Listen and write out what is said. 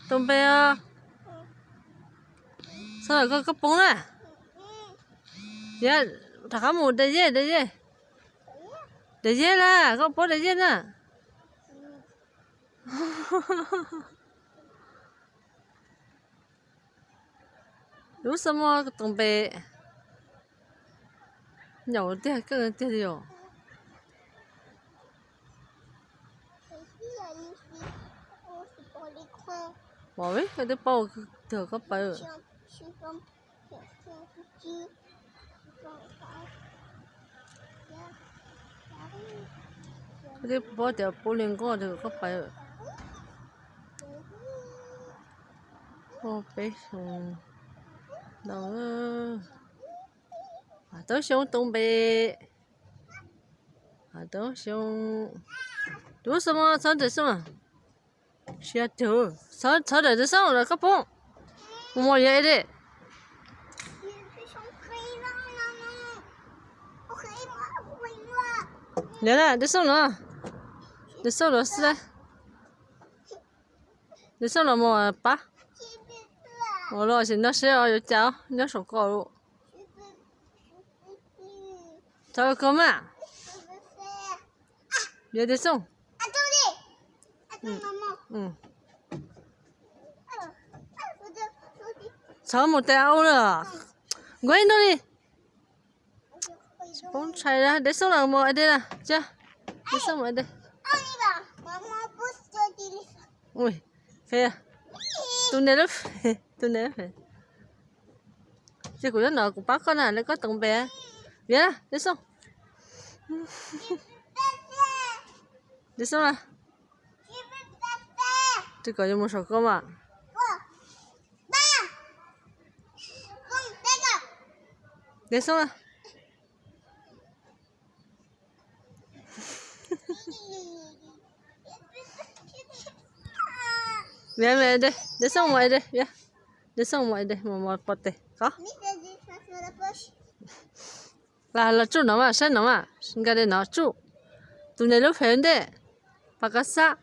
东北啊，sao lại có cấp bốn này? Dạ, thằng cá mù đây dê là, có bố đây dê nè. Đúng sao mà東北有啲跟啲有。哇喂，有啲包條個包。嗰啲包條保齡哥條個包。我俾熊，到了，都熊東北，都熊，做什麼？炒的什麼？小头，炒的上了个崩，我也得。来了，你上了，你上了是？你上了么？爸。我老是那时候有教，那手高路。找个嘛？有的送。嗯。炒một teo nữa. Quên đâu đi. Bóng chạy ra, để xong là mọi đây nè, chưa? Để xong mọi đây. Ui, phê. Tôi này lớp, tôi này phê. Chứ của nó cũng bắt con này, nó có tổng bé. Biết để xong. Để xong là. Chứ có một số cơ mà. Để xong là. Về đây, để xong ngoài đây, để xong ngoài đây, một bọt đây, có. Là chú nó mà, sen nó mà, cái đây nó chú. Tụi này lúc phèn đấy, bà cá sa.